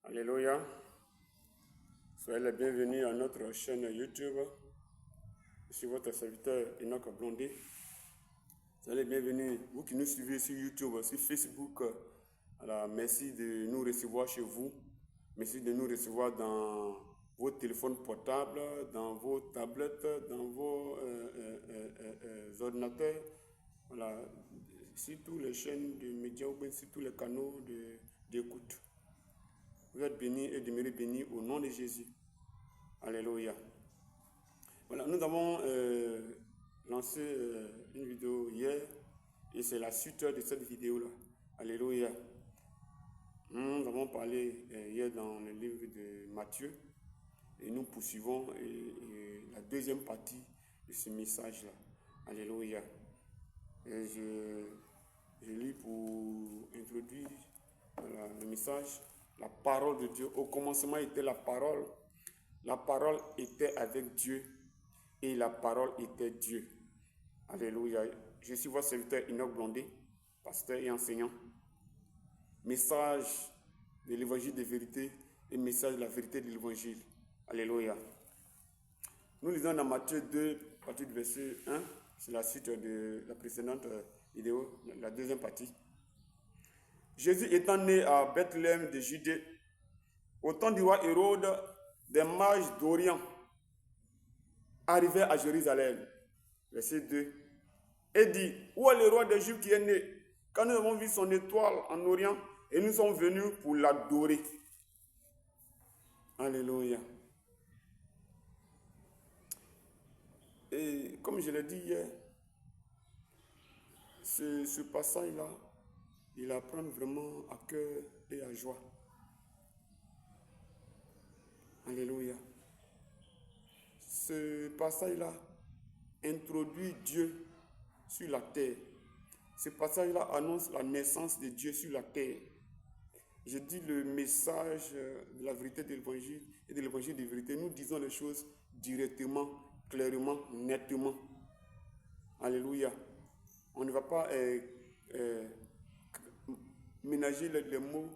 Alléluia. Soyez les bienvenus à notre chaîne YouTube. Je suis votre serviteur Enoch Blondé. Soyez les bienvenus, vous qui nous suivez sur YouTube, sur Facebook. Alors, merci de nous recevoir chez vous. Merci de nous recevoir dans vos téléphones portables, dans vos tablettes, dans vos ordinateurs. Voilà, sur toutes les chaînes de médias ou bien sur tous les canaux d'écoute. Vous êtes bénis et demeurez bénis au nom de Jésus. Alléluia. Voilà, nous avons lancé une vidéo hier et c'est la suite de cette vidéo-là. Alléluia. Nous avons parlé hier dans le livre de Matthieu et nous poursuivons la deuxième partie de ce message-là. Alléluia. Et je lis pour introduire le message. La parole de Dieu. Au commencement était la parole. La parole était avec Dieu et la parole était Dieu. Alléluia. Je suis votre serviteur Enoch Blondé, pasteur et enseignant. Message de l'évangile de vérité et message de la vérité de l'évangile. Alléluia. Nous lisons dans Matthieu 2, à partir du verset 1. C'est la suite de la précédente vidéo, la deuxième partie. Jésus étant né à Bethléem de Judée, au temps du roi Hérode, des mages d'Orient arrivaient à Jérusalem. Verset 2. Et dit, où est le roi des Juifs qui est né? Quand nous avons vu son étoile en Orient, et nous sommes venus pour l'adorer. Alléluia. Et comme je l'ai dit hier, ce passage-là, il apprend vraiment à cœur et à joie. Alléluia. Ce passage-là introduit Dieu sur la terre. Ce passage-là annonce la naissance de Dieu sur la terre. Je dis le message de la vérité de l'évangile et de l'évangile de vérité. Nous disons les choses directement, clairement, nettement. Alléluia. On ne va pas ménager les mots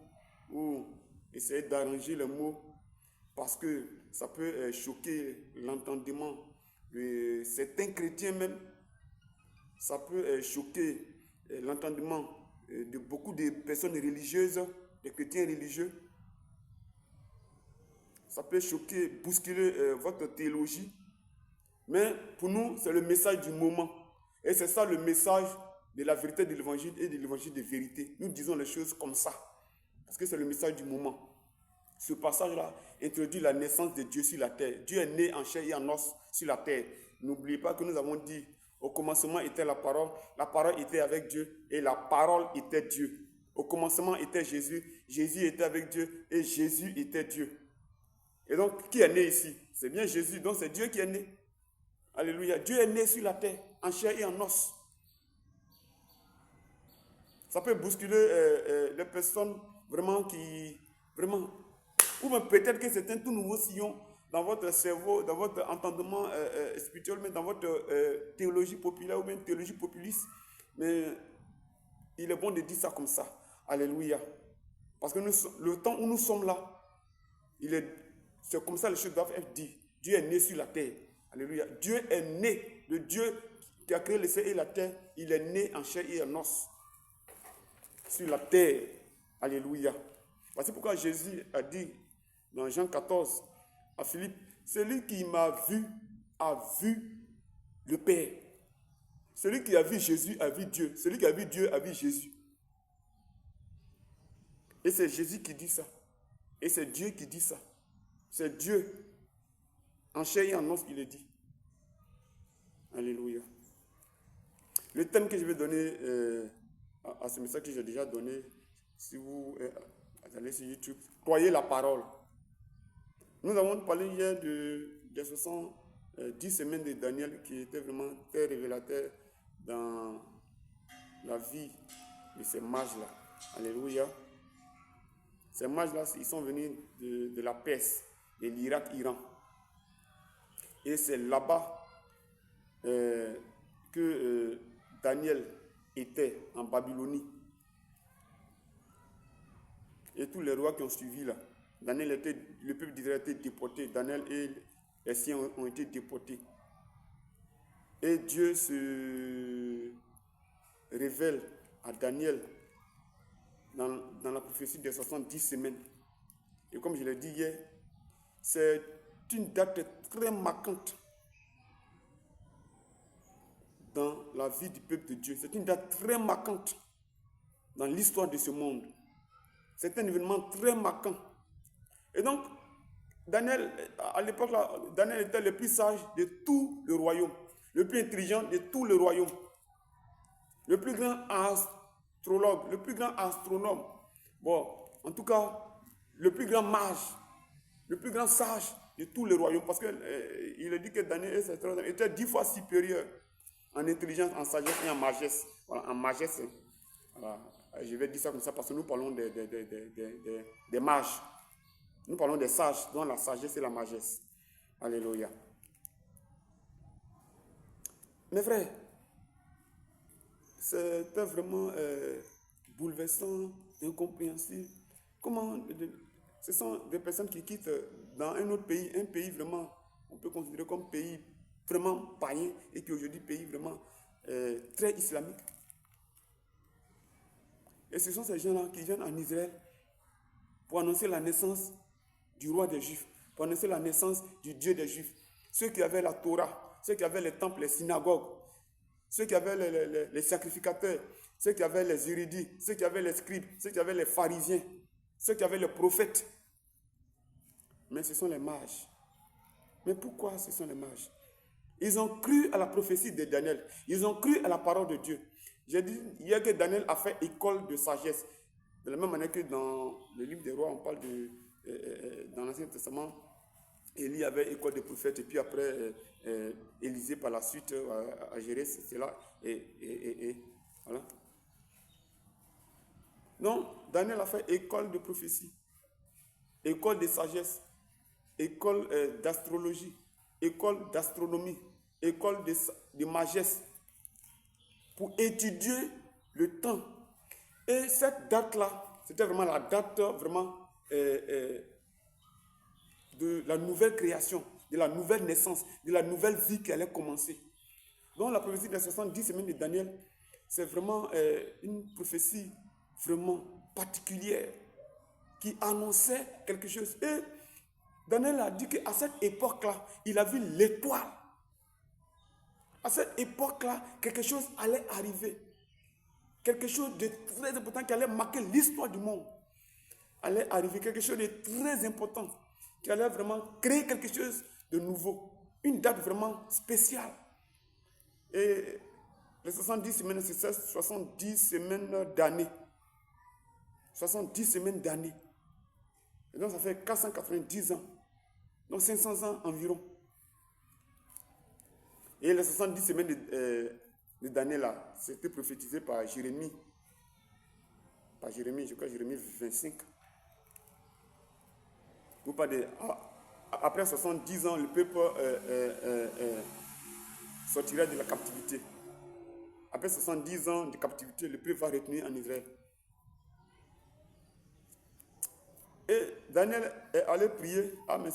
ou essayer d'arranger les mots parce que ça peut choquer l'entendement de certains chrétiens même. Ça peut choquer l'entendement de beaucoup de personnes religieuses, des chrétiens religieux. Ça peut choquer, bousculer votre théologie. Mais pour nous, c'est le message du moment. Et c'est ça le message de la vérité de l'évangile et de l'évangile de vérité. Nous disons les choses comme ça. Parce que c'est le message du moment. Ce passage-là introduit la naissance de Dieu sur la terre. Dieu est né en chair et en os sur la terre. N'oubliez pas que nous avons dit, au commencement était la parole était avec Dieu et la parole était Dieu. Au commencement était Jésus, Jésus était avec Dieu et Jésus était Dieu. Et donc, qui est né ici? C'est bien Jésus, donc c'est Dieu qui est né. Alléluia. Dieu est né sur la terre, en chair et en os. Ça peut bousculer les personnes vraiment ou même peut-être que c'est un tout nouveau sillon dans votre cerveau, dans votre entendement spirituel, mais dans votre théologie populaire ou même théologie populiste. Mais il est bon de dire ça comme ça. Alléluia. Parce que le temps où nous sommes là, c'est comme ça que les choses doivent être dites. Dieu est né sur la terre. Alléluia. Dieu est né. Le Dieu qui a créé le ciel et la terre, il est né en chair et en os. Sur la terre. Alléluia. Voici pourquoi Jésus a dit dans Jean 14 à Philippe, celui qui m'a vu a vu le Père. Celui qui a vu Jésus a vu Dieu. Celui qui a vu Dieu a vu Jésus. Et c'est Jésus qui dit ça. Et c'est Dieu qui dit ça. C'est Dieu. En chair et en os, il est dit. Alléluia. Le thème que je vais donner à ce message que j'ai déjà donné, si vous allez sur YouTube, croyez la parole. Nous avons parlé hier des 70 semaines de Daniel qui étaient vraiment très révélateurs dans la vie de ces mages-là. Alléluia. Ces mages-là, ils sont venus de la Perse, de l'Irak, Iran. Et c'est là-bas que Daniel était, en Babylonie. Et tous les rois qui ont suivi là. le peuple d'Israël était déporté. Daniel et les siens ont été déportés. Et Dieu se révèle à Daniel dans la prophétie des 70 semaines. Et comme je l'ai dit hier, c'est une date très marquante dans la vie du peuple de Dieu. C'est une date très marquante dans l'histoire de ce monde. C'est un événement très marquant. Et donc, Daniel, à l'époque là, Daniel était le plus sage de tout le royaume, le plus intelligent de tout le royaume, le plus grand astrologue, le plus grand astronome. Bon, en tout cas, le plus grand mage, le plus grand sage de tout le royaume, parce qu'il a dit que Daniel était 10 fois supérieur en intelligence, en sagesse et en magesse. Voilà, en magesse. Voilà. Je vais dire ça comme ça parce que nous parlons des mages. Nous parlons des sages, dont la sagesse et la magesse. Alléluia. Mes frères, c'était vraiment bouleversant, incompréhensible. Comment ce sont des personnes qui quittent dans un autre pays, un pays vraiment, on peut considérer comme pays vraiment païen et qui aujourd'hui pays vraiment très islamique. Et ce sont ces gens-là qui viennent en Israël pour annoncer la naissance du roi des Juifs, pour annoncer la naissance du Dieu des Juifs. Ceux qui avaient la Torah, ceux qui avaient les temples, les synagogues, ceux qui avaient les sacrificateurs, ceux qui avaient les érudits, ceux qui avaient les scribes, ceux qui avaient les pharisiens, ceux qui avaient les prophètes. Mais ce sont les mages. Mais pourquoi ce sont les mages? Ils ont cru à la prophétie de Daniel. Ils ont cru à la parole de Dieu. J'ai dit hier que Daniel a fait école de sagesse. De la même manière que dans le livre des rois, on parle dans l'Ancien Testament, Élie avait école de prophète et puis après Élisée par la suite a géré cela et voilà. Donc Daniel a fait école de prophétie, école de sagesse, école d'astrologie, école d'astronomie, école de magesse pour étudier le temps. Et cette date-là, c'était vraiment la date vraiment de la nouvelle création, de la nouvelle naissance, de la nouvelle vie qui allait commencer. Donc la prophétie des 70 semaines de Daniel, c'est vraiment une prophétie vraiment particulière qui annonçait quelque chose. Et Daniel a dit qu'à cette époque-là, il a vu l'étoile. À cette époque-là, quelque chose allait arriver. Quelque chose de très important qui allait marquer l'histoire du monde. Allait arriver quelque chose de très important qui allait vraiment créer quelque chose de nouveau. Une date vraiment spéciale. Et les 70 semaines, c'est 70 semaines d'année. 70 semaines d'année. Et donc ça fait 490 ans. Donc 500 ans environ. Et les 70 semaines de Daniel là, c'était prophétisé par Jérémie. Par Jérémie, je crois Jérémie 25. Vous parlez, après 70 ans, le peuple sortira de la captivité. Après 70 ans de captivité, le peuple va retourner en Israël. Et Daniel est allé prier. Ah, mais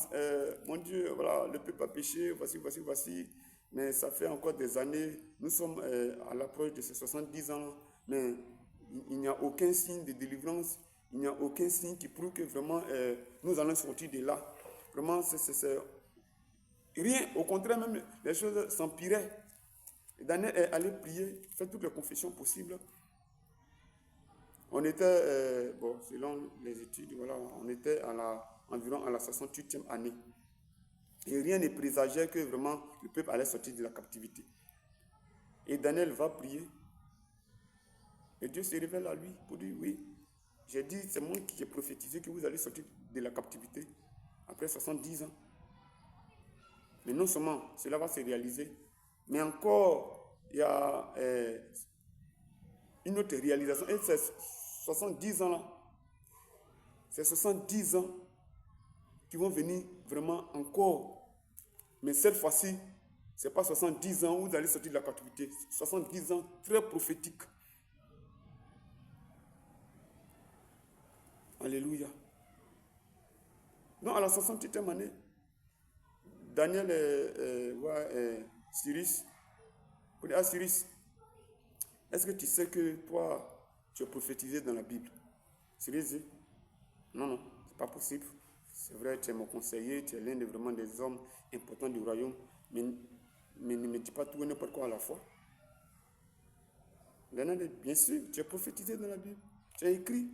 mon Dieu, voilà, le peuple a péché, voici. Mais ça fait encore des années. Nous sommes à l'approche de ces 70 ans. Mais il n'y a aucun signe de délivrance. Il n'y a aucun signe qui prouve que vraiment nous allons sortir de là. Vraiment, c'est rien. Au contraire, même les choses s'empiraient. Daniel est allé prier, faire toutes les confessions possibles. On était, selon les études, voilà, on était environ à la 68e année. Et rien ne présageait que vraiment le peuple allait sortir de la captivité. Et Daniel va prier. Et Dieu se révèle à lui pour dire, oui, j'ai dit, c'est moi qui ai prophétisé que vous allez sortir de la captivité après 70 ans. Mais non seulement cela va se réaliser, mais encore, il y a une autre réalisation. Et c'est 70 ans là, c'est 70 ans qui vont venir vraiment encore. Mais cette fois-ci, ce n'est pas 70 ans où vous allez sortir de la captivité. 70 ans très prophétiques. Alléluia. Donc, à la 68e année, Daniel voit Cyrus. Il dit, ah, Cyrus, est-ce que tu sais que toi, tu es prophétisé dans la Bible? Cyrus dit, non, non, c'est pas possible. C'est vrai, tu es mon conseiller, tu es l'un vraiment des hommes importants du royaume, mais ne me dis pas tout et n'importe quoi à la fois. Daniel dit, bien sûr, tu es prophétisé dans la Bible, tu as écrit.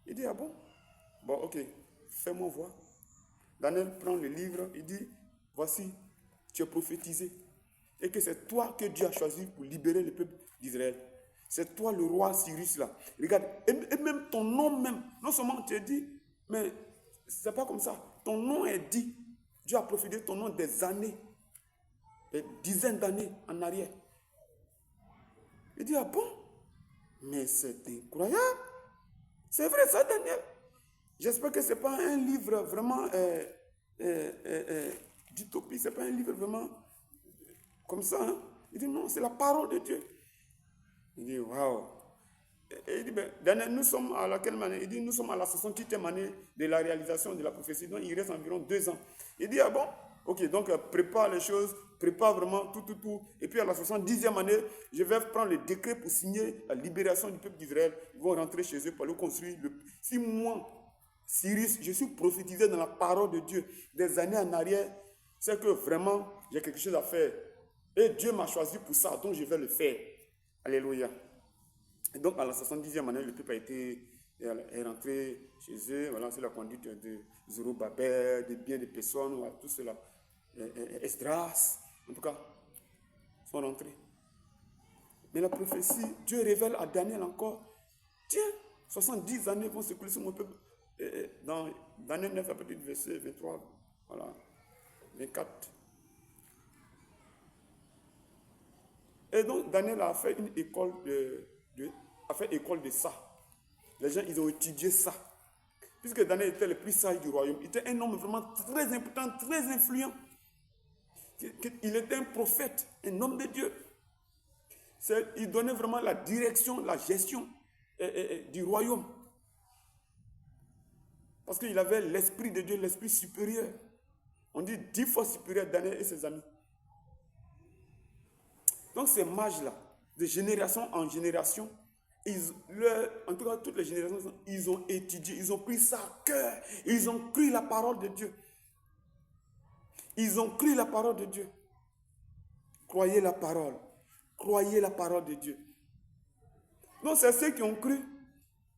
Il dit, ah bon? Bon, ok, fais-moi voir. Daniel prend le livre, il dit, voici, tu es prophétisé. Et que c'est toi que Dieu a choisi pour libérer le peuple d'Israël. C'est toi le roi Cyrus là. Regarde, et même ton nom même, non seulement tu es dit, mais c'est pas comme ça. Ton nom est dit. Dieu a prophétisé ton nom des années, des dizaines d'années en arrière. Il dit, ah bon? Mais c'est incroyable. C'est vrai ça, Daniel. J'espère que ce n'est pas un livre vraiment d'utopie, ce n'est pas un livre vraiment comme ça. Hein? Il dit non, c'est la parole de Dieu. Il dit waouh. Et il dit, ben, Daniel, nous sommes à laquelle année? Il dit, nous sommes à la 68e année de la réalisation de la prophétie. Donc il reste environ 2 ans. Il dit, ah bon? Ok, donc prépare les choses, prépare vraiment tout. Et puis à la 70e année, je vais prendre le décret pour signer la libération du peuple d'Israël. Ils vont rentrer chez eux pour le construire. Si moi, Cyrus, je suis prophétisé dans la parole de Dieu des années en arrière, c'est que vraiment, j'ai quelque chose à faire. Et Dieu m'a choisi pour ça, donc je vais le faire. Alléluia. Et donc, à la 70e année, le peuple est rentré chez eux. Voilà, c'est la conduite de Zorobabel, des biens de personnes, voilà, tout cela. Esdras, en tout cas, sont rentrés. Mais la prophétie, Dieu révèle à Daniel encore, tiens, 70 années vont s'écouler sur mon peuple. Dans Daniel 9, à partir du verset 23, voilà, 24. Et donc, Daniel a fait une école de ça. Les gens, ils ont étudié ça. Puisque Daniel était le plus sage du royaume. Il était un homme vraiment très important, très influent. Il était un prophète, un homme de Dieu. Il donnait vraiment la direction, la gestion du royaume. Parce qu'il avait l'esprit de Dieu, l'esprit supérieur. On dit 10 fois supérieur à Daniel et ses amis. Donc ces mages-là, de génération en génération, en tout cas toutes les générations, ils ont étudié, ils ont pris ça à cœur, ils ont cru la parole de Dieu. Ils ont cru la parole de Dieu. Croyez la parole de Dieu. Donc c'est ceux qui ont cru.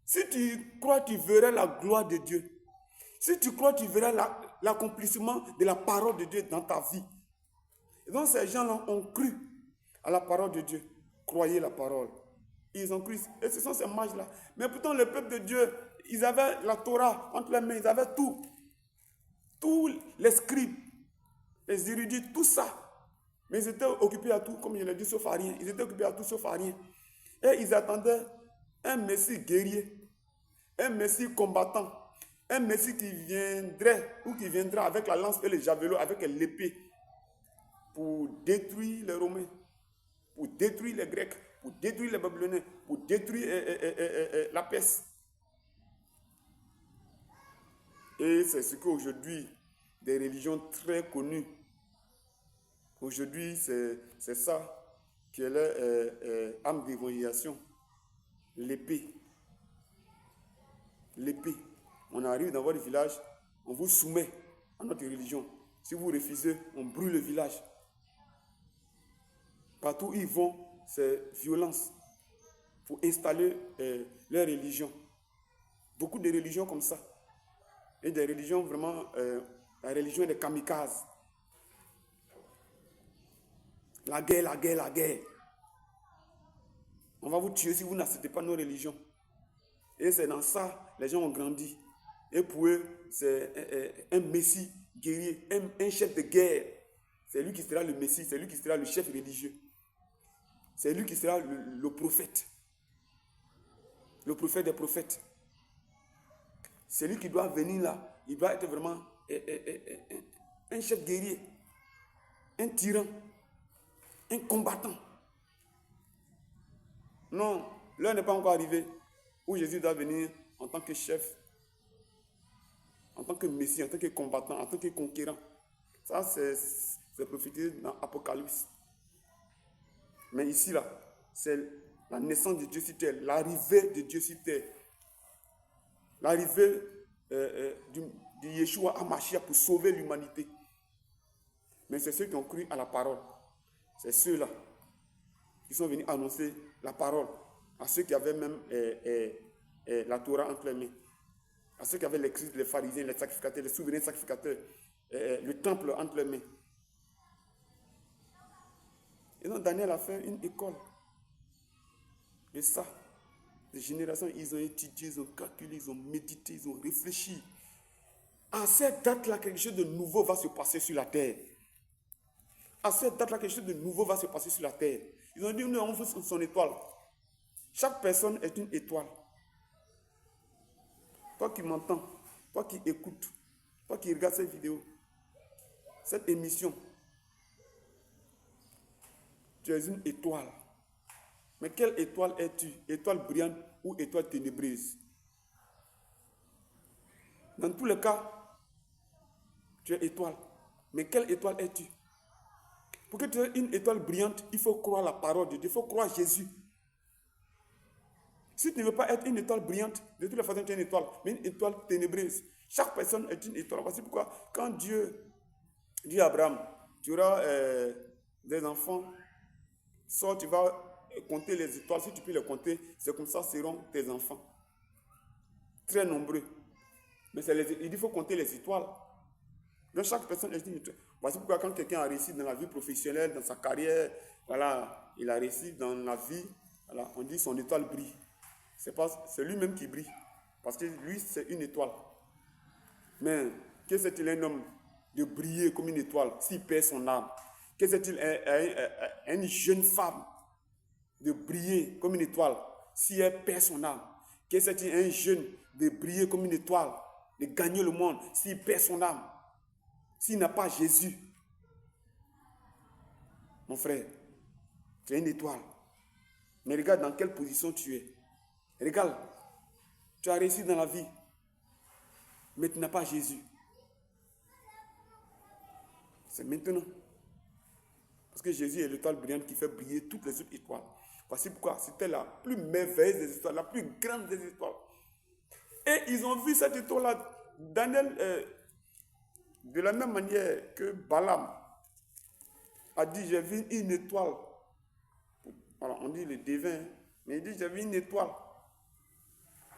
Si tu crois, tu verras la gloire de Dieu. Si tu crois, tu verras l'accomplissement de la parole de Dieu dans ta vie. Et donc ces gens-là ont cru à la parole de Dieu. Croyez la parole. Ils ont cru. Et ce sont ces mages-là. Mais pourtant, le peuple de Dieu, ils avaient la Torah entre les mains. Ils avaient tout. Tous les scribes, les érudits, tout ça. Mais ils étaient occupés à tout, comme je l'ai dit, sauf à rien. Ils étaient occupés à tout, sauf à rien. Et ils attendaient un Messie guerrier, un Messie combattant, un Messie qui viendrait ou qui viendra avec la lance et le javelot, avec l'épée, pour détruire les Romains, pour détruire les Grecs, pour détruire les Babyloniens, pour détruire la Perse. Et c'est ce qu'aujourd'hui, des religions très connues, aujourd'hui, c'est ça qui est leur âme d'évangélisation. L'épée. L'épée. On arrive dans votre village, on vous soumet à notre religion. Si vous refusez, on brûle le village. Partout où ils vont, c'est violence pour installer leur religion. Beaucoup de religions comme ça. Et des religions vraiment, la religion des kamikazes. La guerre. On va vous tuer si vous n'acceptez pas nos religions. Et c'est dans ça les gens ont grandi. Et pour eux, c'est un messie guerrier, un chef de guerre. C'est lui qui sera le messie, c'est lui qui sera le chef religieux. C'est lui qui sera le prophète. Le prophète des prophètes. C'est lui qui doit venir là. Il doit être vraiment un chef guerrier, un tyran, un combattant. Non, l'heure n'est pas encore arrivée où Jésus doit venir en tant que chef, en tant que Messie, en tant que combattant, en tant que conquérant. Ça, c'est prophétisé dans l'Apocalypse. Mais ici, là, c'est la naissance de Dieu sur terre, l'arrivée de Dieu sur terre. L'arrivée de Yeshua HaMashiach pour sauver l'humanité. Mais c'est ceux qui ont cru à la parole. C'est ceux-là qui sont venus annoncer la parole à ceux qui avaient même la Torah entre les mains, à ceux qui avaient les Christ, les pharisiens, les sacrificateurs, les souverains sacrificateurs, le temple entre les mains. Et donc Daniel a fait une école de ça. Des générations, ils ont étudié, ils ont calculé, ils ont médité, ils ont réfléchi. À cette date-là, quelque chose de nouveau va se passer sur la terre. À cette date-là, quelque chose de nouveau va se passer sur la terre. Ils ont dit, nous, on veut son étoile. Chaque personne est une étoile. Toi qui m'entends, toi qui écoutes, toi qui regardes cette vidéo, cette émission, tu es une étoile. Mais quelle étoile es-tu? Étoile brillante ou étoile ténébreuse? Dans tous les cas, tu es étoile. Mais quelle étoile es-tu? Pour que tu aies une étoile brillante, il faut croire la parole de Dieu, il faut croire Jésus. Si tu ne veux pas être une étoile brillante, de toutes les façons tu es une étoile, mais une étoile ténébreuse. Chaque personne est une étoile. Voici pourquoi, quand Dieu dit à Abraham, tu auras des enfants, soit tu vas compter les étoiles, si tu peux les compter, c'est comme ça seront tes enfants. Très nombreux. Mais il dit qu'il faut compter les étoiles. Donc chaque personne est une étoile. Voici pourquoi quand quelqu'un a réussi dans la vie professionnelle, dans sa carrière, voilà, il a réussi dans la vie, voilà, on dit son étoile brille. C'est lui-même qui brille. Parce que lui, c'est une étoile. Mais que c'est-il un homme de briller comme une étoile s'il perd son âme? Que c'est-il une jeune femme de briller comme une étoile si elle perd son âme? Que c'est-il un jeune de briller comme une étoile, de gagner le monde s'il perd son âme? S'il n'a pas Jésus? Mon frère, tu es une étoile. Mais regarde dans quelle position tu es. Regarde, tu as réussi dans la vie, mais tu n'as pas Jésus. C'est maintenant. Parce que Jésus est l'étoile brillante qui fait briller toutes les autres étoiles. Voici pourquoi c'était la plus merveilleuse des étoiles, la plus grande des étoiles. Et ils ont vu cette étoile-là. Daniel, de la même manière que Balaam a dit, j'ai vu une étoile. Alors, on dit le devin, mais il dit, j'ai vu une étoile.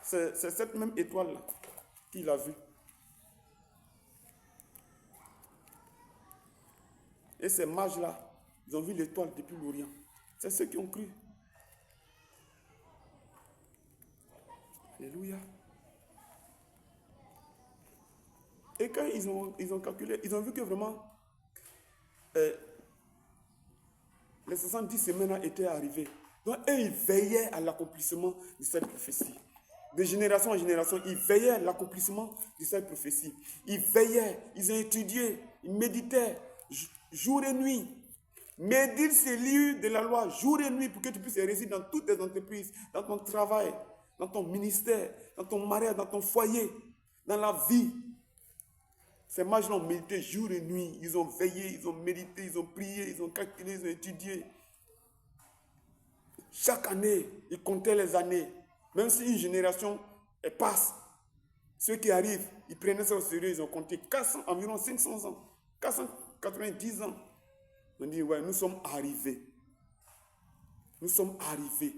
C'est cette même étoile-là qu'il a vue. Et ces mages-là, ils ont vu l'étoile depuis l'Orient. C'est ceux qui ont cru. Alléluia. Et quand ils ont calculé, ils ont vu que vraiment les 70 semaines étaient arrivées. Donc, eux, ils veillaient à l'accomplissement de cette prophétie. De génération en génération, ils veillaient à l'accomplissement de cette prophétie. Ils veillaient, ils ont étudié, ils méditaient jour et nuit. Médite ces livres de la loi jour et nuit pour que tu puisses réussir dans toutes tes entreprises, dans ton travail, dans ton ministère, dans ton mariage, dans ton foyer, dans la vie. Ces mages ont médité jour et nuit. Ils ont veillé, ils ont médité, ils ont prié, ils ont calculé, ils ont étudié. Chaque année, ils comptaient les années. Même si une génération passe, ceux qui arrivent, ils prenaient ça au sérieux, ils ont compté environ 500 ans, 490 ans. On dit, ouais, nous sommes arrivés. Nous sommes arrivés.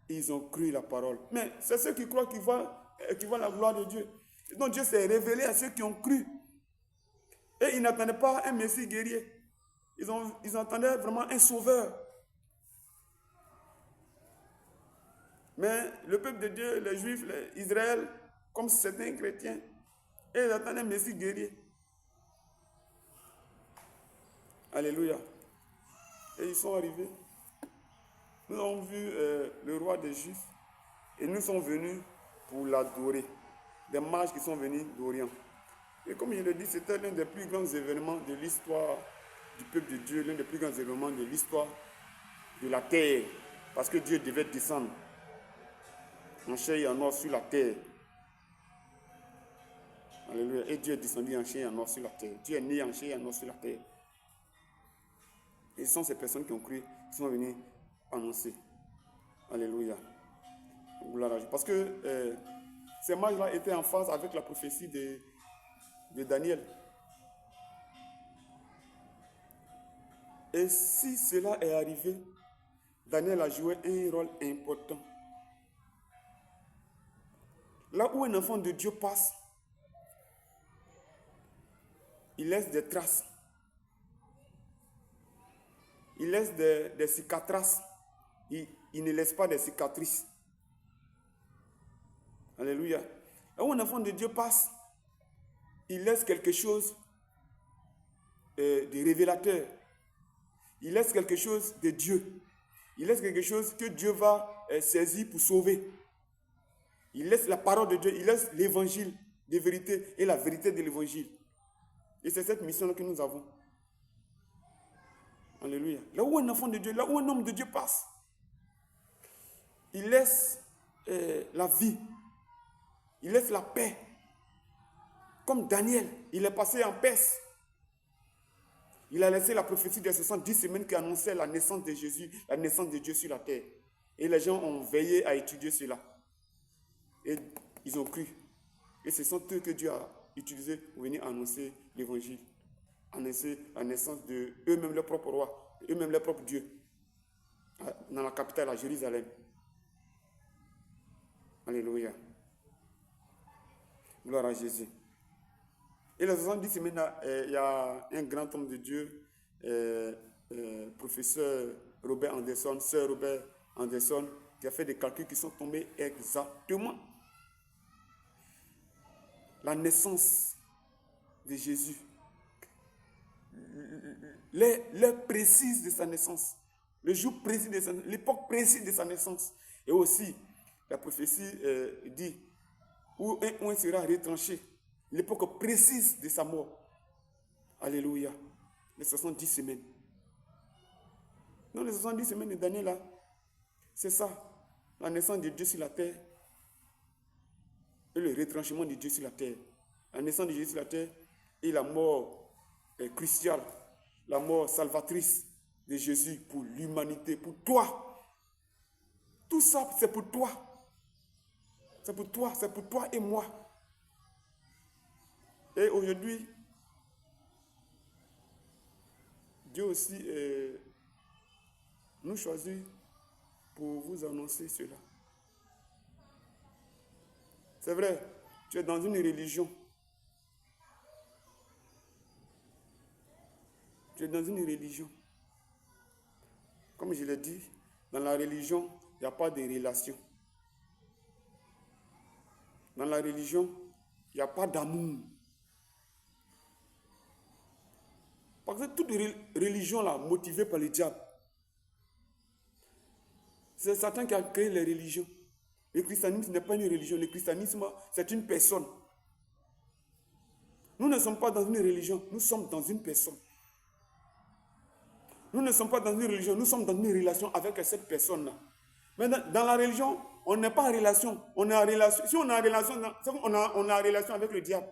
Et ils ont cru la parole. Mais c'est ceux qui croient qu'ils voient la gloire de Dieu. Et donc Dieu s'est révélé à ceux qui ont cru. Et ils n'attendaient pas un Messie guerrier. Ils attendaient vraiment un sauveur. Mais le peuple de Dieu, les Juifs, Israël, comme certains chrétiens, ils attendaient un Messie guerrier. Alléluia. Et ils sont arrivés. Nous avons vu le roi des Juifs et nous sommes venus pour l'adorer. Des mages qui sont venus d'Orient. Et comme je le dis, c'était l'un des plus grands événements de l'histoire du peuple de Dieu, l'un des plus grands événements de l'histoire de la terre. Parce que Dieu devait descendre en chair et en os sur la terre. Alléluia. Et Dieu est descendu en chair et en os sur la terre. Dieu est né en chair et en os sur la terre. Et ce sont ces personnes qui ont cru, qui sont venues annoncer. Alléluia. Parce que ces mages-là étaient en phase avec la prophétie de Daniel. Et si cela est arrivé, Daniel a joué un rôle important. Là où un enfant de Dieu passe, il laisse des traces. Il laisse des cicatrices. Il ne laisse pas des cicatrices. Alléluia. Là où un enfant de Dieu passe, il laisse quelque chose de révélateur. Il laisse quelque chose de Dieu. Il laisse quelque chose que Dieu va saisir pour sauver. Il laisse la parole de Dieu, il laisse l'évangile de vérité et la vérité de l'évangile. Et c'est cette mission-là que nous avons. Alléluia. Là où un enfant de Dieu, là où un homme de Dieu passe, il laisse la vie, il laisse la paix. Comme Daniel, il est passé en Perse. Il a laissé la prophétie des 70 semaines qui annonçait la naissance de Jésus, la naissance de Dieu sur la terre. Et les gens ont veillé à étudier cela. Et ils ont cru. Et ce sont eux que Dieu a utilisés pour venir annoncer l'évangile. Annoncer la naissance de eux-mêmes, leur propre roi, eux-mêmes, leur propre Dieu. Dans la capitale, à Jérusalem. Alléluia. Gloire à Jésus. Et les 70 semaines, il y a un grand homme de Dieu, professeur Robert Anderson, sœur Robert Anderson, qui a fait des calculs qui sont tombés exactement. La naissance de Jésus, l'heure précise de sa naissance, le jour précis de sa naissance, l'époque précise de sa naissance. Et aussi, la prophétie dit où un sera retranché, l'époque précise de sa mort. Alléluia. Les 70 semaines. Donc les 70 semaines de Daniel là, c'est ça, la naissance de Dieu sur la terre et le retranchement de Dieu sur la terre. La naissance de Dieu sur la terre et la mort cruciale, la mort salvatrice de Jésus pour l'humanité, pour toi. Tout ça, c'est pour toi. C'est pour toi et moi. Et aujourd'hui, Dieu aussi nous choisit pour vous annoncer cela. C'est vrai, tu es dans une religion. Tu es dans une religion. Comme je l'ai dit, dans la religion, il n'y a pas de relation. Dans la religion, il n'y a pas d'amour. Parce que toute religion là, motivée par le diable, c'est Satan qui a créé les religions. Le christianisme n'est pas une religion, le christianisme, c'est une personne. Nous ne sommes pas dans une religion, nous sommes dans une personne. Nous ne sommes pas dans une religion, nous sommes dans une relation avec cette personne-là. Mais dans la religion, on n'est pas en relation. On est en relation. Si on est en relation, on est en relation avec le diable.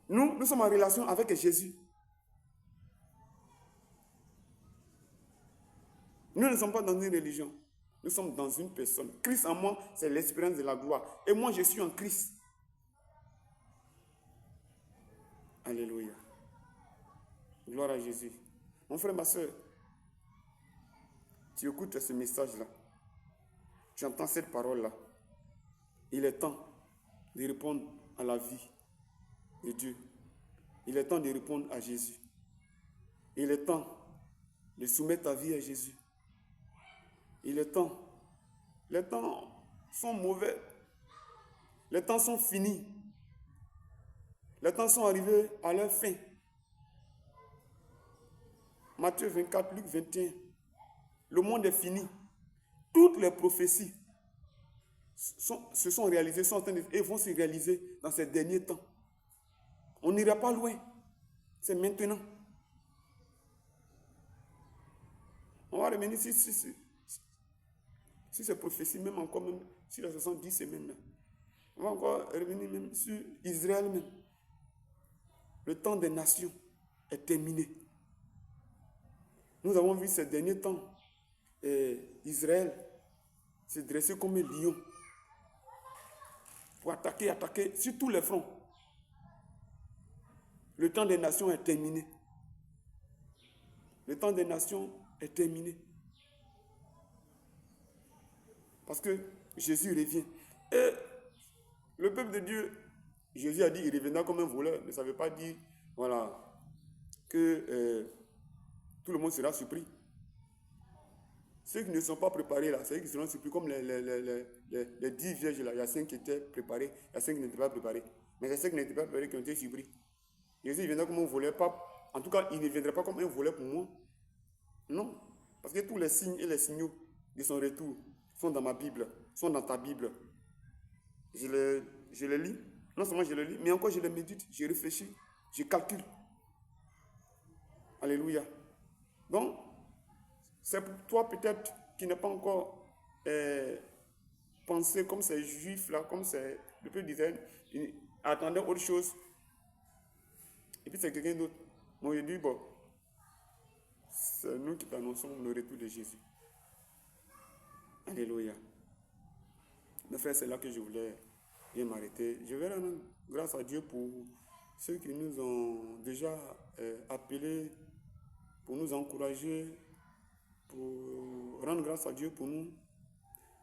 Nous sommes en relation avec Jésus. Nous ne sommes pas dans une religion. Nous sommes dans une personne. Christ en moi, c'est l'expérience de la gloire. Et moi, je suis en Christ. Alléluia. Gloire à Jésus. Mon frère, ma soeur, tu écoutes ce message-là. Tu entends cette parole-là. Il est temps de répondre à la vie de Dieu. Il est temps de répondre à Jésus. Il est temps de soumettre ta vie à Jésus. Il est temps. Les temps sont mauvais. Les temps sont finis. Les temps sont arrivés à leur fin. Matthieu 24, Luc 21. Le monde est fini. Toutes les prophéties se sont réalisées, et vont se réaliser dans ces derniers temps. On n'ira pas loin. C'est maintenant. On va revenir si ces prophéties, même encore, même si les 70 semaines, là, On va encore revenir même sur Israël même. Le temps des nations est terminé. Nous avons vu ces derniers temps Israël s'est dressé comme un lion pour attaquer sur tous les fronts. Le temps des nations est terminé. Le temps des nations est terminé. Parce que Jésus revient. Et le peuple de Dieu, Jésus a dit qu'il reviendra comme un voleur, mais ça ne veut pas dire, voilà, que tout le monde sera surpris. Ceux qui ne sont pas préparés là, c'est eux qui seront surpris, comme les 10 vierges là. Il y a 5 qui étaient préparés, il y a 5 qui n'étaient pas préparés. Mais c'est ceux qui n'étaient pas préparés qui ont été surpris. Jésus viendra comme un voleur, pas, en tout cas, il ne viendra pas comme un voleur pour moi. Non. Parce que tous les signes et les signaux de son retour sont dans ma Bible, sont dans ta Bible. Je les lis. Non seulement je les lis, mais encore je les médite, je réfléchis, je calcule. Alléluia. Donc, c'est pour toi peut-être qui n'es pas encore pensé comme ces juifs-là, comme le peuple d'Israël, ils attendaient autre chose. Et puis c'est quelqu'un d'autre. Moi je dis, bon, c'est nous qui t'annonçons le retour de Jésus. Alléluia. Mes frères, c'est là que je voulais bien m'arrêter. Je vais rendre grâce à Dieu pour ceux qui nous ont déjà appelés, pour nous encourager, pour rendre grâce à Dieu pour nous,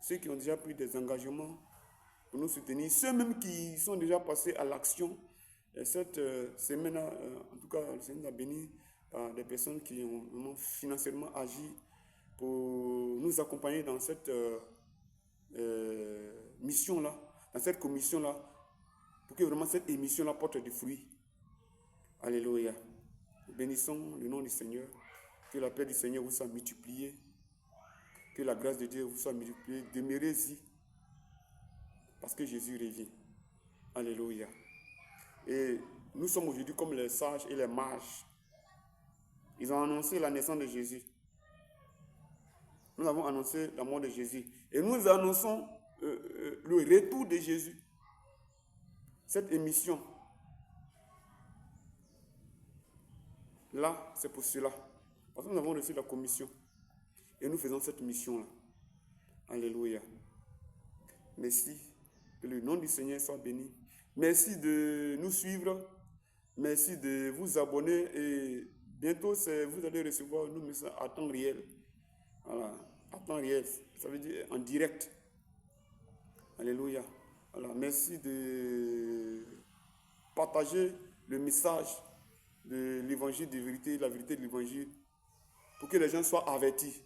ceux qui ont déjà pris des engagements pour nous soutenir, ceux même qui sont déjà passés à l'action. Cette semaine-là, en tout cas, le Seigneur nous a béni par des personnes qui ont financièrement agi pour nous accompagner dans cette mission-là, dans cette commission-là, pour que vraiment cette émission-là porte du fruit. Alléluia. Bénissons le nom du Seigneur. Que la paix du Seigneur vous soit multipliée. Que la grâce de Dieu vous soit multipliée. Demeurez-y. Parce que Jésus revient. Alléluia. Et nous sommes aujourd'hui comme les sages et les mages. Ils ont annoncé la naissance de Jésus. Nous avons annoncé la mort de Jésus. Et nous annonçons le retour de Jésus. Cette émission, là, c'est pour cela. Parce que nous avons reçu la commission. Et nous faisons cette mission-là. Alléluia. Merci. Que le nom du Seigneur soit béni. Merci de nous suivre. Merci de vous abonner. Et bientôt, vous allez recevoir nos messages à temps réel. Voilà. À temps réel. Ça veut dire en direct. Alléluia. Voilà. Merci de partager le message de l'évangile de vérité, la vérité de l'évangile, pour que les gens soient avertis.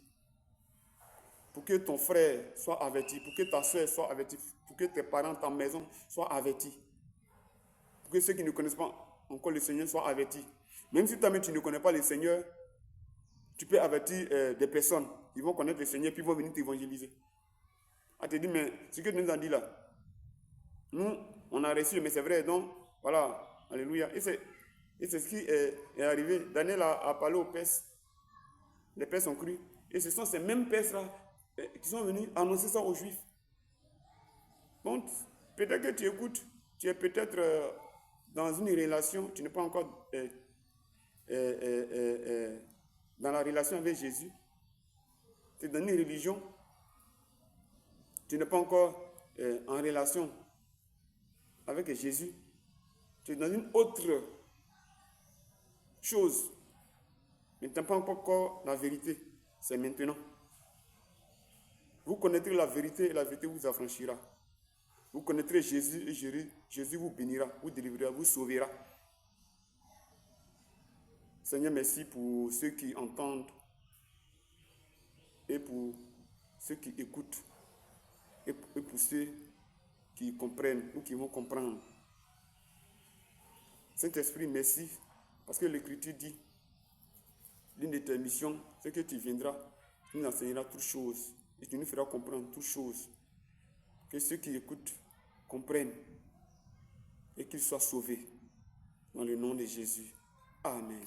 Pour que ton frère soit averti, pour que ta soeur soit avertie, pour que tes parents, ta maison soient avertis. Pour que ceux qui ne connaissent pas encore le Seigneur soient avertis. Même si toi-même tu ne connais pas le Seigneur, tu peux avertir des personnes. Ils vont connaître le Seigneur puis ils vont venir t'évangéliser. On te dit, mais ce que tu nous as dit là, nous, on a reçu, mais c'est vrai, donc, voilà, alléluia. Et c'est ce qui est arrivé. Daniel a parlé aux Perses. Les Perses ont cru. Et ce sont ces mêmes Perses-là qui sont venus annoncer ça aux Juifs. Donc, peut-être que tu écoutes, tu es peut-être dans une relation, tu n'es pas encore dans la relation avec Jésus. Tu es dans une religion, tu n'es pas encore en relation avec Jésus. Tu es dans une autre chose, mais tu n'as pas encore la vérité. C'est maintenant. Vous connaîtrez la vérité et la vérité vous affranchira. Vous connaîtrez Jésus et Jésus vous bénira, vous délivrera, vous sauvera. Seigneur, merci pour ceux qui entendent et pour ceux qui écoutent et pour ceux qui comprennent ou qui vont comprendre. Saint-Esprit, merci parce que l'Écriture dit, l'une de tes missions, c'est que tu viendras, tu nous enseigneras toutes choses et tu nous feras comprendre toutes choses. Que ceux qui écoutent comprennent et qu'ils soient sauvés. Dans le nom de Jésus. Amen.